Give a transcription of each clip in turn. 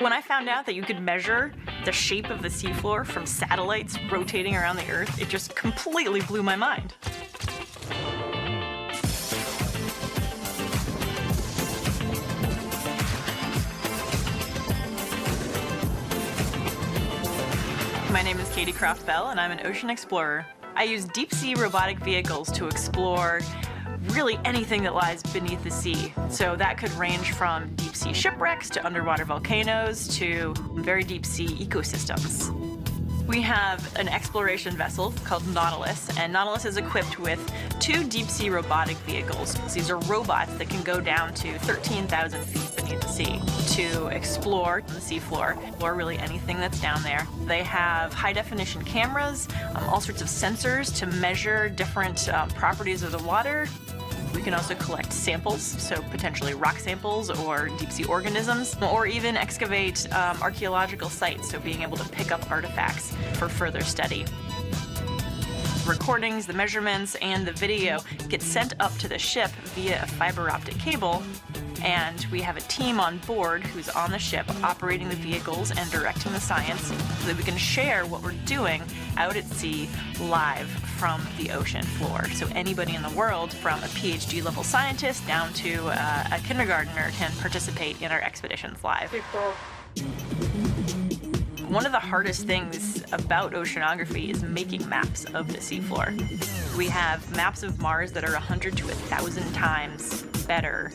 When I found out that you could measure the shape of the seafloor from satellites rotating around the Earth, it just completely blew my mind. My name is Katy Croft Bell, and I'm an ocean explorer. I use deep-sea robotic vehicles to explore really anything that lies beneath the sea. So that could range from deep-sea shipwrecks to underwater volcanoes to very deep-sea ecosystems. We have an exploration vessel called Nautilus, and Nautilus is equipped with 2 deep-sea robotic vehicles. These are robots that can go down to 13,000 feet beneath the sea to explore the seafloor, or really anything that's down there. They have high-definition cameras, all sorts of sensors to measure different properties of the water. We can also collect samples, so potentially rock samples or deep-sea organisms, or even excavate archaeological sites, so being able to pick up artifacts for further study. Recordings, the measurements, and the video get sent up to the ship via a fiber optic cable, and we have a team on board who's on the ship operating the vehicles and directing the science so that we can share what we're doing out at sea live from the ocean floor. So anybody in the world, from a PhD level scientist down to a kindergartner, can participate in our expeditions live. One of the hardest things about oceanography is making maps of the seafloor. We have maps of Mars that are 100 to 1,000 times better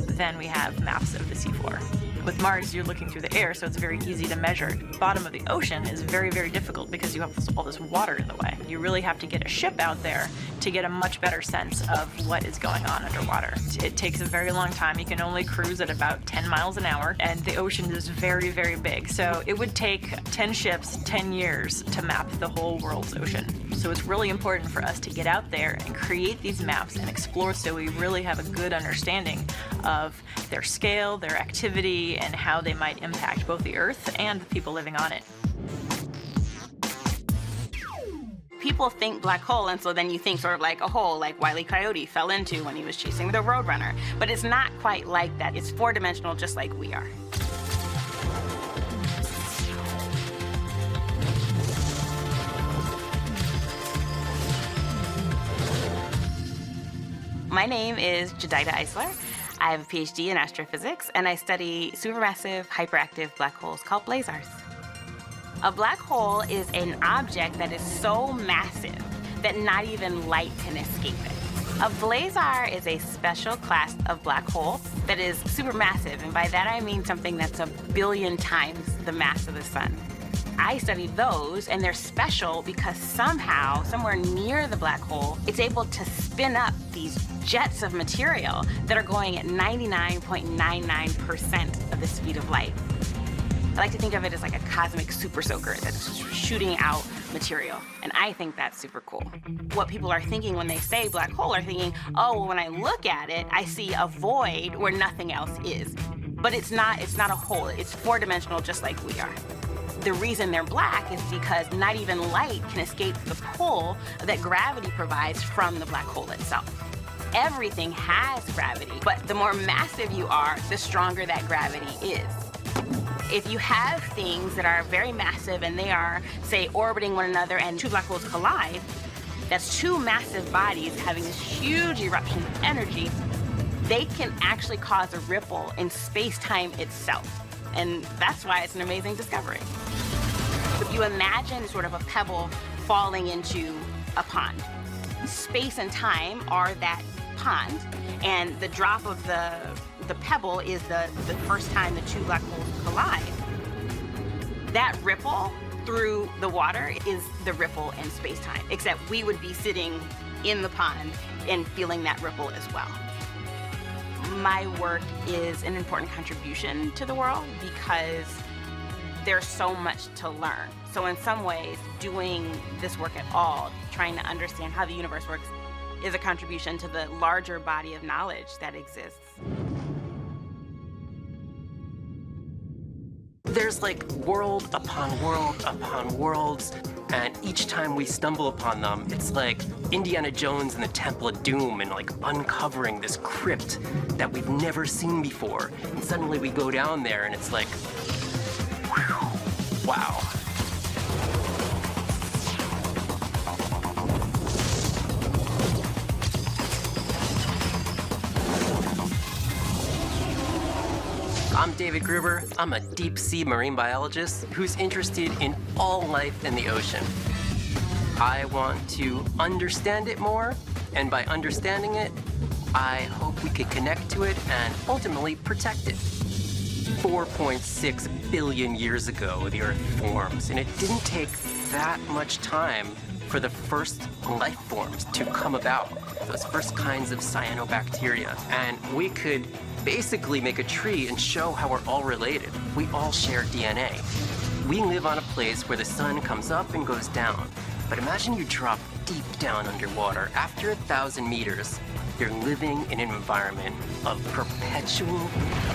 than we have maps of the seafloor. With Mars, you're looking through the air, so it's very easy to measure. The bottom of the ocean is very, very difficult because you have all this water in the way. You really have to get a ship out there to get a much better sense of what is going on underwater. It takes a very long time. You can only cruise at about 10 miles an hour, and the ocean is very, very big. So it would take 10 ships, 10 years to map the whole world's ocean. So it's really important for us to get out there and create these maps and explore so we really have a good understanding of their scale, their activity, and how they might impact both the Earth and the people living on it. People think black hole, and so then you think sort of like a hole like Wile E. Coyote fell into when he was chasing the Roadrunner. But it's not quite like that. It's 4-dimensional, just like we are. My name is Jedidah Eisler. I have a PhD in astrophysics, and I study supermassive, hyperactive black holes called blazars. A black hole is an object that is so massive that not even light can escape it. A blazar is a special class of black hole that is supermassive, and by that I mean something that's 1 billion times the mass of the sun. I study those, and they're special because somehow, somewhere near the black hole, it's able to spin up these jets of material that are going at 99.99% of the speed of light. I like to think of it as like a cosmic super soaker that's just shooting out material, and I think that's super cool. What people are thinking when they say black hole are thinking, oh, well, when I look at it, I see a void where nothing else is. But it's not a hole. It's 4-dimensional, just like we are. The reason they're black is because not even light can escape the pull that gravity provides from the black hole itself. Everything has gravity, but the more massive you are, the stronger that gravity is. If you have things that are very massive and they are, say, orbiting one another and 2 black holes collide, that's 2 massive bodies having this huge eruption of energy, they can actually cause a ripple in space-time itself. And that's why it's an amazing discovery. If you imagine sort of a pebble falling into a pond, space and time are that pond, and the drop of the pebble is the first time the 2 black holes collide. That ripple through the water is the ripple in space-time, except we would be sitting in the pond and feeling that ripple as well. My work is an important contribution to the world because there's so much to learn. So in some ways, doing this work at all, trying to understand how the universe works, is a contribution to the larger body of knowledge that exists. There's like world upon worlds, and each time we stumble upon them, it's like Indiana Jones and the Temple of Doom and like uncovering this crypt that we've never seen before. And suddenly we go down there and it's like, I'm David Gruber. I'm a deep sea marine biologist who's interested in all life in the ocean. I want to understand it more, and by understanding it, I hope we could connect to it and ultimately protect it. 4.6 billion years ago, the Earth forms, and it didn't take that much time for the first life forms to come about, those first kinds of cyanobacteria. And we could basically make a tree and show how we're all related. We all share DNA. We live on a place where the sun comes up and goes down. But imagine you drop deep down underwater. After 1,000 meters, you're living in an environment of perpetual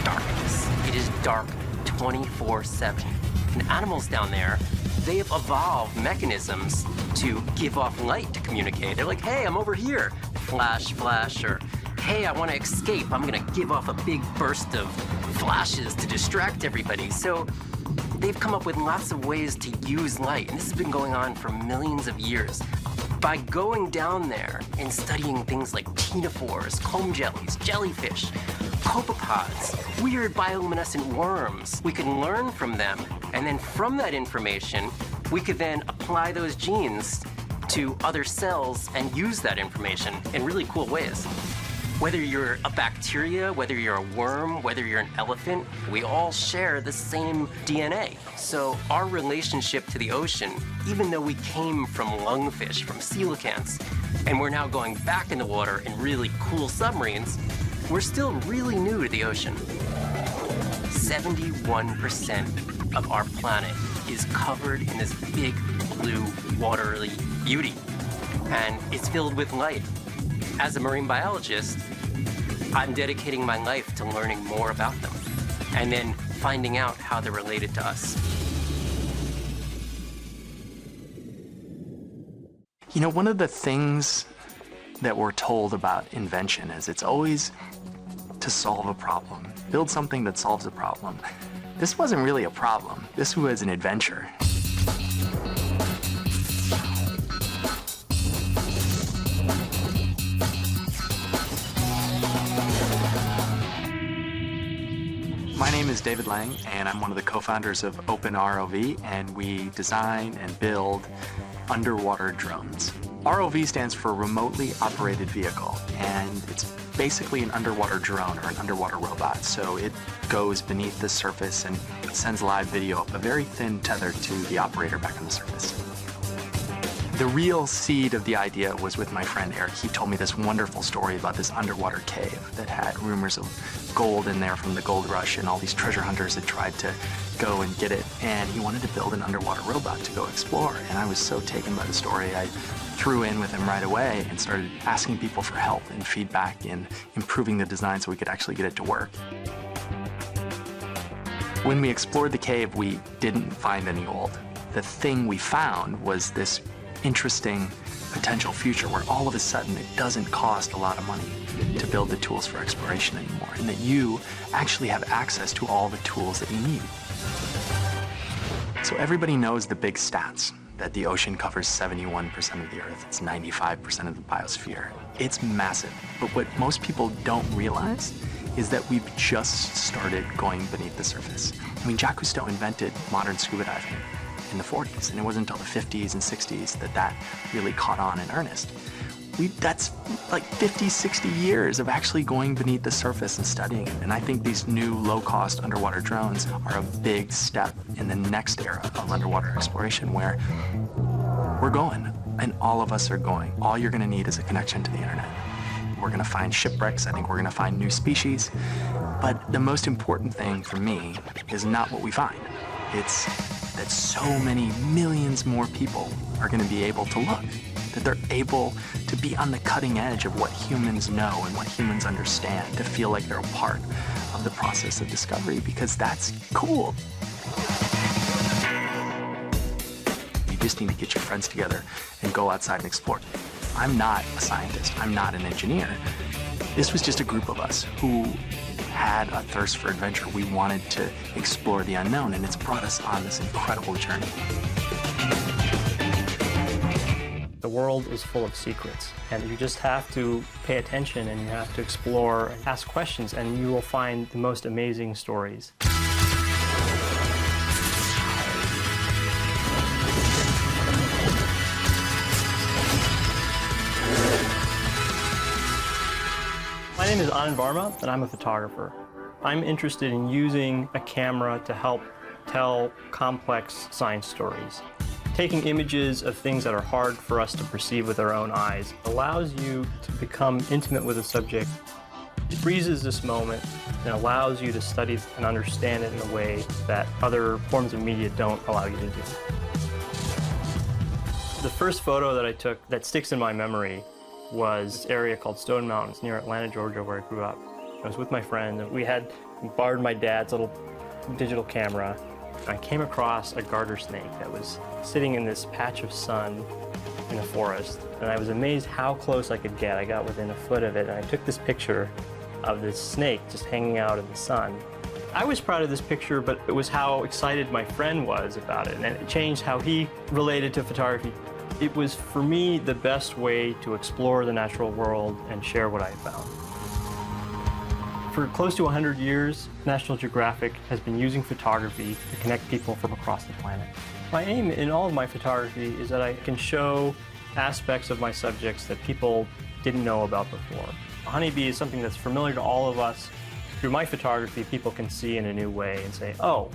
darkness. It is dark 24/7. And animals down there, they've evolved mechanisms to give off light to communicate. They're like, hey, I'm over here. Flash, flash, or hey, I want to escape. I'm going to give off a big burst of flashes to distract everybody. So they've come up with lots of ways to use light, and this has been going on for millions of years. By going down there and studying things like ctenophores, comb jellies, jellyfish, copepods, weird bioluminescent worms, we can learn from them, and then from that information, we could then apply those genes to other cells and use that information in really cool ways. Whether you're a bacteria, whether you're a worm, whether you're an elephant, we all share the same DNA. So our relationship to the ocean, even though we came from lungfish, from coelacanths, and we're now going back in the water in really cool submarines, we're still really new to the ocean. 71% of our planet is covered in this big blue watery beauty, and it's filled with light. As a marine biologist, I'm dedicating my life to learning more about them and then finding out how they're related to us. You know, one of the things that we're told about invention is it's always to solve a problem. Build something that solves a problem. This wasn't really a problem. This was an adventure. My name is David Lang, and I'm one of the co-founders of OpenROV, and we design and build underwater drones. ROV stands for Remotely Operated Vehicle, and it's basically an underwater drone or an underwater robot. So it goes beneath the surface and sends live video up a very thin tether to the operator back on the surface. The real seed of the idea was with my friend Eric. He told me this wonderful story about this underwater cave that had rumors of gold in there from the gold rush, and all these treasure hunters had tried to go and get it, and he wanted to build an underwater robot to go explore. And I was so taken by the story, I threw in with him right away and started asking people for help and feedback in improving the design so we could actually get it to work. When we explored the cave, we didn't find any gold. The thing we found was this interesting potential future where all of a sudden it doesn't cost a lot of money to build the tools for exploration anymore, and that you actually have access to all the tools that you need. So everybody knows the big stats, that the ocean covers 71% of the Earth, it's 95% of the biosphere. It's massive, but what most people don't realize is that we've just started going beneath the surface. I mean, Jacques Cousteau invented modern scuba diving in the 40s, and it wasn't until the 50s and 60s that really caught on in earnest. That's like 50, 60 years of actually going beneath the surface and studying it. And I think these new low-cost underwater drones are a big step in the next era of underwater exploration where we're going, and all of us are going. All you're gonna need is a connection to the internet. We're gonna find shipwrecks, I think we're gonna find new species, but the most important thing for me is not what we find. It's that so many millions more people are gonna be able to look, that they're able to be on the cutting edge of what humans know and what humans understand, to feel like they're a part of the process of discovery, because that's cool. You just need to get your friends together and go outside and explore. I'm not a scientist, I'm not an engineer. This was just a group of us who had a thirst for adventure. We wanted to explore the unknown, and it's brought us on this incredible journey. The world is full of secrets, and you just have to pay attention and you have to explore and ask questions, and you will find the most amazing stories. My name is Anand Varma, and I'm a photographer. I'm interested in using a camera to help tell complex science stories. Taking images of things that are hard for us to perceive with our own eyes allows you to become intimate with a subject. It freezes this moment and allows you to study and understand it in a way that other forms of media don't allow you to do. The first photo that I took that sticks in my memory was this area called Stone Mountains near Atlanta, Georgia, where I grew up. I was with my friend, and we had borrowed my dad's little digital camera. I came across a garter snake that was sitting in this patch of sun in a forest, and I was amazed how close I could get. I got within a foot of it, and I took this picture of this snake just hanging out in the sun. I was proud of this picture, but it was how excited my friend was about it, and it changed how he related to photography. It was, for me, the best way to explore the natural world and share what I found. For close to 100 years, National Geographic has been using photography to connect people from across the planet. My aim in all of my photography is that I can show aspects of my subjects that people didn't know about before. A honeybee is something that's familiar to all of us. Through my photography, people can see in a new way and say, oh,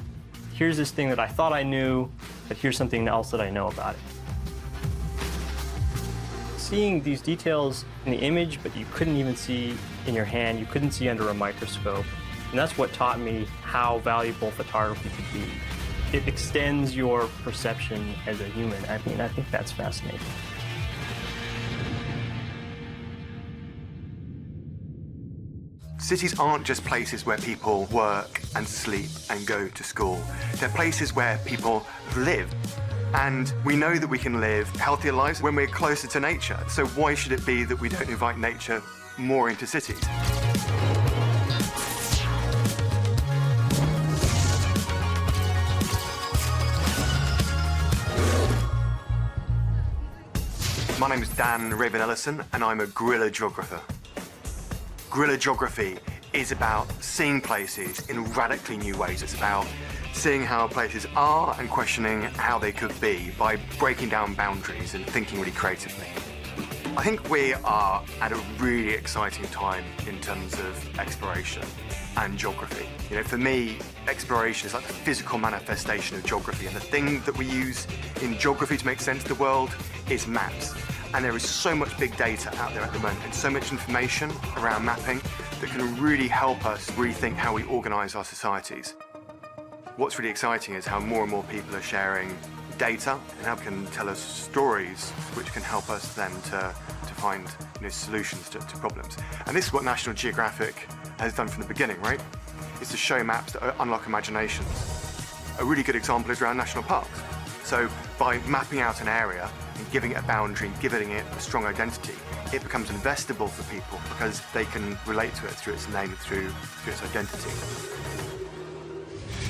here's this thing that I thought I knew, but here's something else that I know about it. Seeing these details in the image, but you couldn't even see in your hand, you couldn't see under a microscope. And that's what taught me how valuable photography could be. It extends your perception as a human. I mean, I think that's fascinating. Cities aren't just places where people work and sleep and go to school. They're places where people live. And we know that we can live healthier lives when we're closer to nature. So why should it be that we don't invite nature more into cities? My name is Dan Raven-Ellison, and I'm a Guerrilla Geographer. Guerrilla geography is about seeing places in radically new ways. It's about seeing how places are and questioning how they could be by breaking down boundaries and thinking really creatively. I think we are at a really exciting time in terms of exploration and geography. You know, for me, exploration is like the physical manifestation of geography, and the thing that we use in geography to make sense of the world is maps. And there is so much big data out there at the moment, and so much information around mapping that can really help us rethink how we organise our societies. What's really exciting is how more and more people are sharing data and how can tell us stories which can help us then to find solutions to problems. And this is what National Geographic has done from the beginning, right? Is to show maps that unlock imaginations. A really good example is around national parks. So by mapping out an area and giving it a boundary and giving it a strong identity, it becomes investable for people because they can relate to it through its name, through its identity.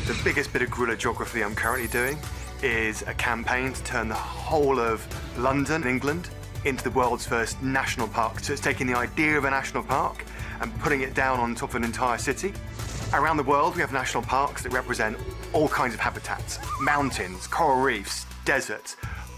The biggest bit of guerrilla geography I'm currently doing is a campaign to turn the whole of London, England, into the world's first national park. So it's taking the idea of a national park and putting it down on top of an entire city. Around the world, we have national parks that represent all kinds of habitats: mountains, coral reefs, deserts,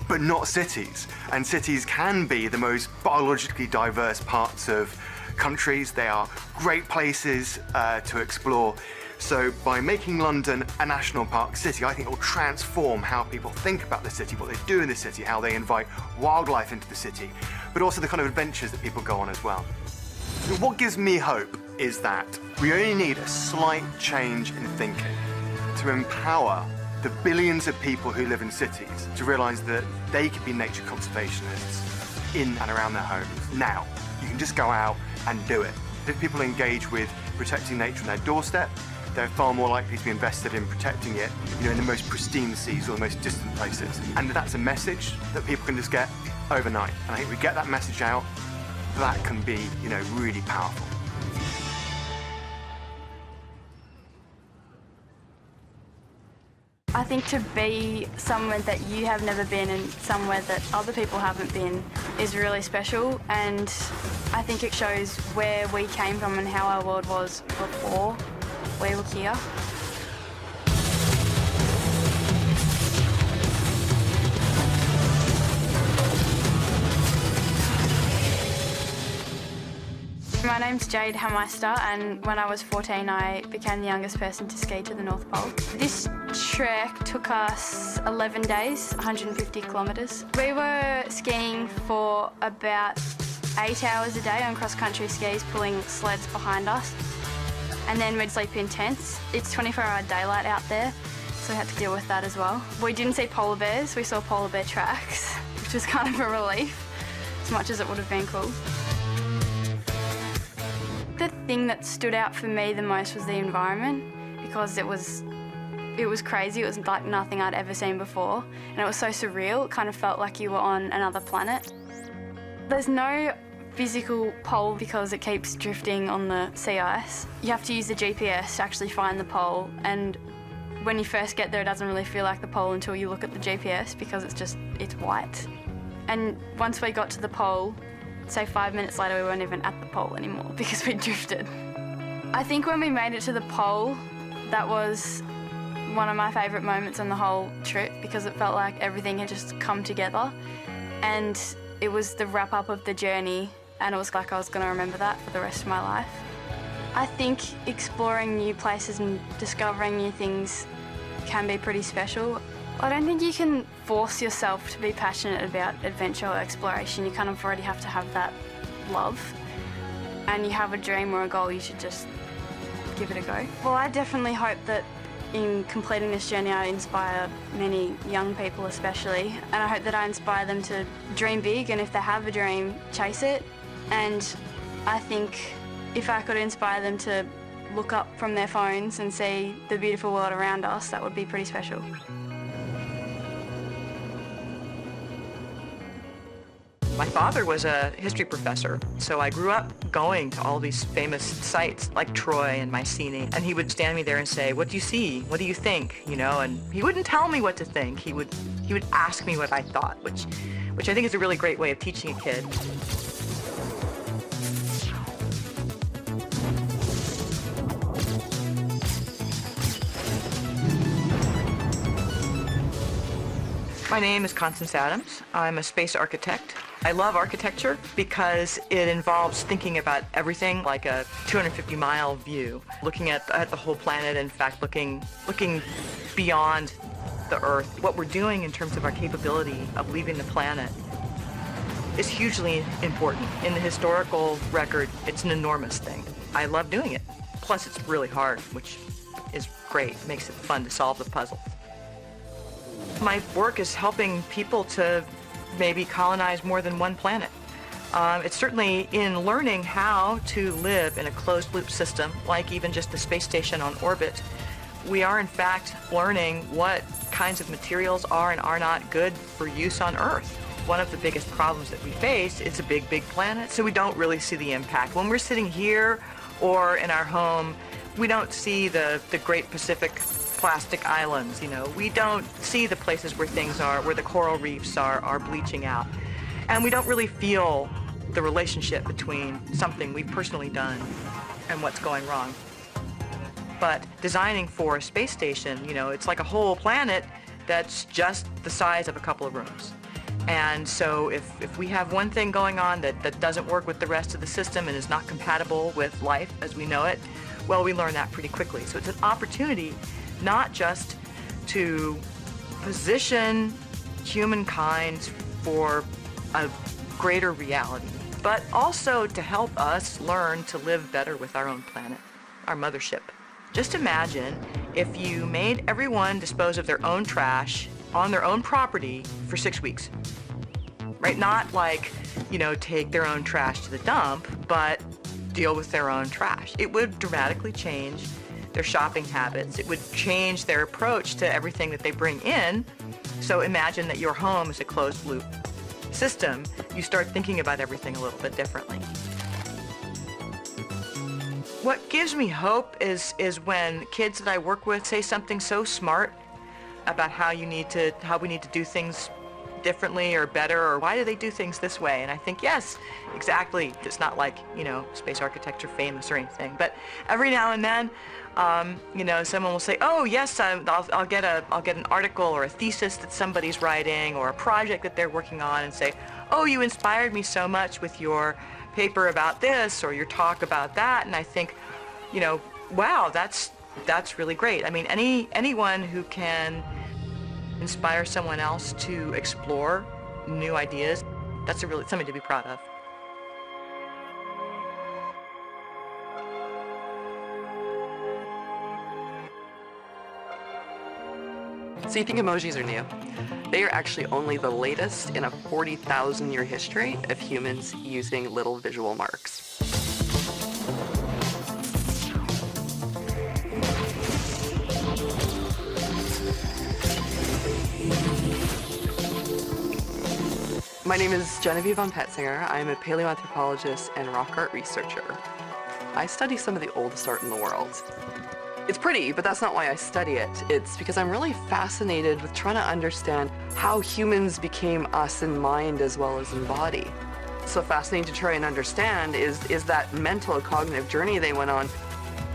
but not cities. And cities can be the most biologically diverse parts of countries. They are great places to explore. So by making London a national park city, I think it will transform how people think about the city, what they do in the city, how they invite wildlife into the city, but also the kind of adventures that people go on as well. What gives me hope is that we only need a slight change in thinking to empower the billions of people who live in cities to realise that they could be nature conservationists in and around their homes. Now, you can just go out and do it. If people engage with protecting nature on their doorstep, they're far more likely to be invested in protecting it, in the most pristine seas or the most distant places. And that's a message that people can just get overnight. And I think we get that message out, that can be, really powerful. I think to be somewhere that you have never been and somewhere that other people haven't been is really special, and I think it shows where we came from and how our world was before we were here. My name's Jade Hameister, and when I was 14 I became the youngest person to ski to the North Pole. This trek took us 11 days, 150 kilometres. We were skiing for about 8 hours a day on cross-country skis, pulling sleds behind us, and then we'd sleep in tents. It's 24-hour daylight out there, so we had to deal with that as well. We didn't see polar bears, we saw polar bear tracks, which was kind of a relief, as much as it would have been cool. The thing that stood out for me the most was the environment, because it was crazy. It was like nothing I'd ever seen before, and it was so surreal. It kind of felt like you were on another planet. There's no physical pole because it keeps drifting on the sea ice. You have to use the GPS to actually find the pole, and when you first get there it doesn't really feel like the pole until you look at the GPS because it's white. And once we got to the pole, say 5 minutes later we weren't even at the pole anymore because we drifted. I think when we made it to the pole, that was one of my favourite moments on the whole trip because it felt like everything had just come together, and it was the wrap up of the journey, and it was like I was going to remember that for the rest of my life. I think exploring new places and discovering new things can be pretty special. I don't think you can force yourself to be passionate about adventure or exploration. You kind of already have to have that love. And you have a dream or a goal, you should just give it a go. Well, I definitely hope that in completing this journey I inspire many young people especially, and I hope that I inspire them to dream big, and if they have a dream, chase it. And I think if I could inspire them to look up from their phones and see the beautiful world around us, that would be pretty special. My father was a history professor, so I grew up going to all these famous sites like Troy and Mycenae, and he would stand me there and say, "What do you see? What do you think?" You know, and he wouldn't tell me what to think. He would ask me what I thought, which I think is a really great way of teaching a kid. My name is Constance Adams. I'm a space architect. I love architecture because it involves thinking about everything like a 250-mile view, looking at the whole planet, in fact, looking beyond the Earth. What we're doing in terms of our capability of leaving the planet is hugely important. In the historical record, it's an enormous thing. I love doing it. Plus, it's really hard, which is great. It makes it fun to solve the puzzle. My work is helping people to maybe colonize more than one planet. It's certainly in learning how to live in a closed-loop system, like even just the space station on orbit. We are, in fact, learning what kinds of materials are and are not good for use on Earth. One of the biggest problems that we face is a big, big planet, so we don't really see the impact. When we're sitting here or in our home, we don't see the Great Pacific plastic islands, you know. We don't see the places where things are, where the coral reefs are bleaching out. And we don't really feel the relationship between something we've personally done and what's going wrong. But designing for a space station, you know, it's like a whole planet that's just the size of a couple of rooms. And so if we have one thing going on that doesn't work with the rest of the system and is not compatible with life as we know it, well, we learn that pretty quickly. So it's an opportunity not just to position humankind for a greater reality, but also to help us learn to live better with our own planet, our mothership. Just imagine if you made everyone dispose of their own trash on their own property for 6 weeks, right? Not like, you know, take their own trash to the dump, but deal with their own trash. It would dramatically change their shopping habits. It would change their approach to everything that they bring in. So imagine that your home is a closed loop system. You start thinking about everything a little bit differently. What gives me hope is when kids that I work with say something so smart about how we need to do things differently or better, or why do they do things this way? And I think, yes, exactly. It's not like, space architecture famous or anything, but every now and then, someone will say, oh yes, I'll get an article or a thesis that somebody's writing or a project that they're working on and say, oh, you inspired me so much with your paper about this or your talk about that. And I think, wow, that's really great. I mean, anyone who can inspire someone else to explore new ideas, that's something to be proud of. So you think emojis are new? They are actually only the latest in a 40,000-year history of humans using little visual marks. My name is Genevieve von Petzinger. I'm a paleoanthropologist and rock art researcher. I study some of the oldest art in the world. It's pretty, but that's not why I study it. It's because I'm really fascinated with trying to understand how humans became us in mind as well as in body. So fascinating to try and understand is that mental cognitive journey they went on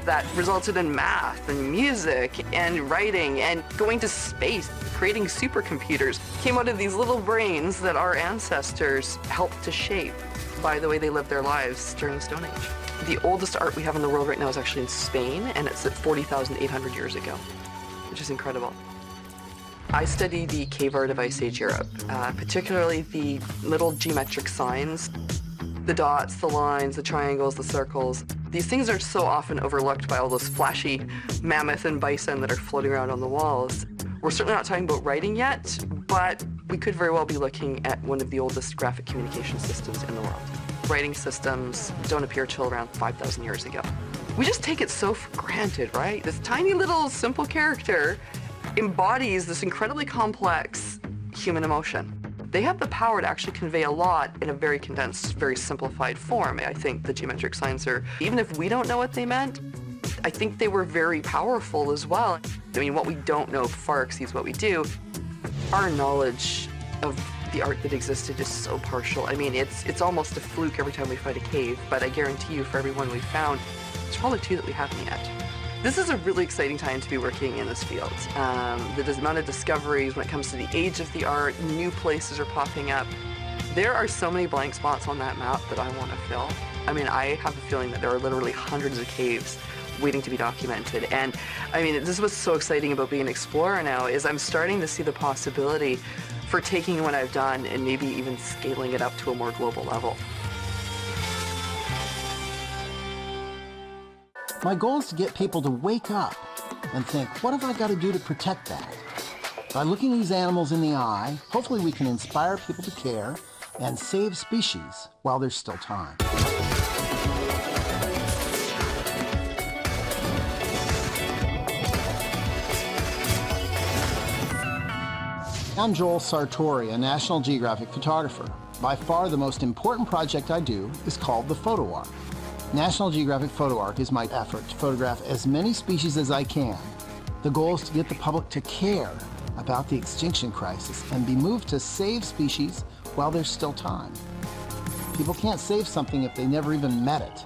that resulted in math and music and writing and going to space, creating supercomputers, came out of these little brains that our ancestors helped to shape by the way they lived their lives during the Stone Age. The oldest art we have in the world right now is actually in Spain, and it's at 40,800 years ago, which is incredible. I study the cave art of Ice Age Europe, particularly the little geometric signs, the dots, the lines, the triangles, the circles. These things are so often overlooked by all those flashy mammoth and bison that are floating around on the walls. We're certainly not talking about writing yet, but we could very well be looking at one of the oldest graphic communication systems in the world. Writing systems don't appear till around 5,000 years ago. We just take it so for granted, right? This tiny little simple character embodies this incredibly complex human emotion. They have the power to actually convey a lot in a very condensed, very simplified form. I think the geometric signs are, even if we don't know what they meant, I think they were very powerful as well. I mean, what we don't know far exceeds what we do. Our knowledge of the art that existed is so partial. I mean, it's almost a fluke every time we find a cave, but I guarantee you for every one we found, there's probably two that we haven't yet. This is a really exciting time to be working in this field. The amount of discoveries when it comes to the age of the art, new places are popping up. There are so many blank spots on that map that I want to fill. I mean, I have a feeling that there are literally hundreds of caves waiting to be documented. And I mean, this is what's so exciting about being an explorer now, is I'm starting to see the possibility for taking what I've done and maybe even scaling it up to a more global level. My goal is to get people to wake up and think, what have I got to do to protect that? By looking these animals in the eye, hopefully we can inspire people to care and save species while there's still time. I'm Joel Sartore, a National Geographic photographer. By far the most important project I do is called the Photo Arc. National Geographic Photo Arc is my effort to photograph as many species as I can. The goal is to get the public to care about the extinction crisis and be moved to save species while there's still time. People can't save something if they never even met it.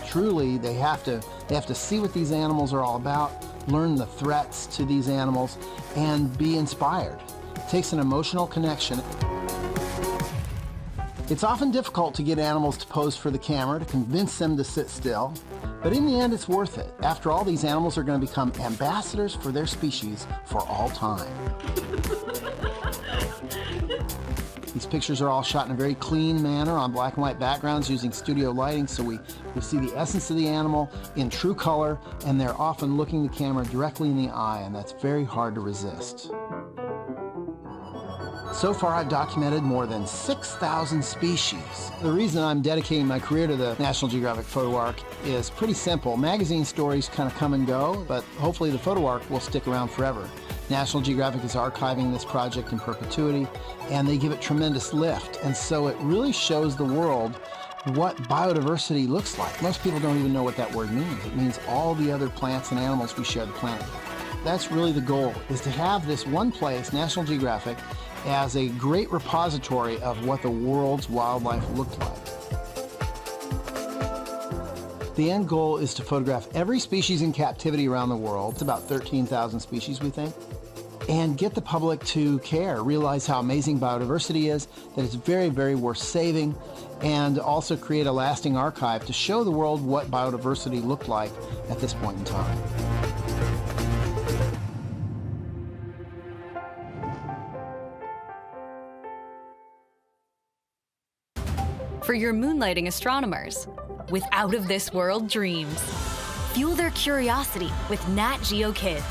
Truly, they have to see what these animals are all about, learn the threats to these animals, and be inspired. It takes an emotional connection. It's often difficult to get animals to pose for the camera, to convince them to sit still, but in the end it's worth it. After all, these animals are going to become ambassadors for their species for all time. These pictures are all shot in a very clean manner on black and white backgrounds using studio lighting, so we see the essence of the animal in true color, and they're often looking the camera directly in the eye, and that's very hard to resist. So far, I've documented more than 6,000 species. The reason I'm dedicating my career to the National Geographic Photo Arc is pretty simple. Magazine stories kind of come and go, but hopefully the Photo Arc will stick around forever. National Geographic is archiving this project in perpetuity, and they give it tremendous lift. And so it really shows the world what biodiversity looks like. Most people don't even know what that word means. It means all the other plants and animals we share the planet with. That's really the goal, is to have this one place, National Geographic, as a great repository of what the world's wildlife looked like. The end goal is to photograph every species in captivity around the world. It's about 13,000 species, we think. And get the public to care, realize how amazing biodiversity is, that it's very, very worth saving, and also create a lasting archive to show the world what biodiversity looked like at this point in time. For your moonlighting astronomers with out-of-this-world dreams. Fuel their curiosity with Nat Geo Kids.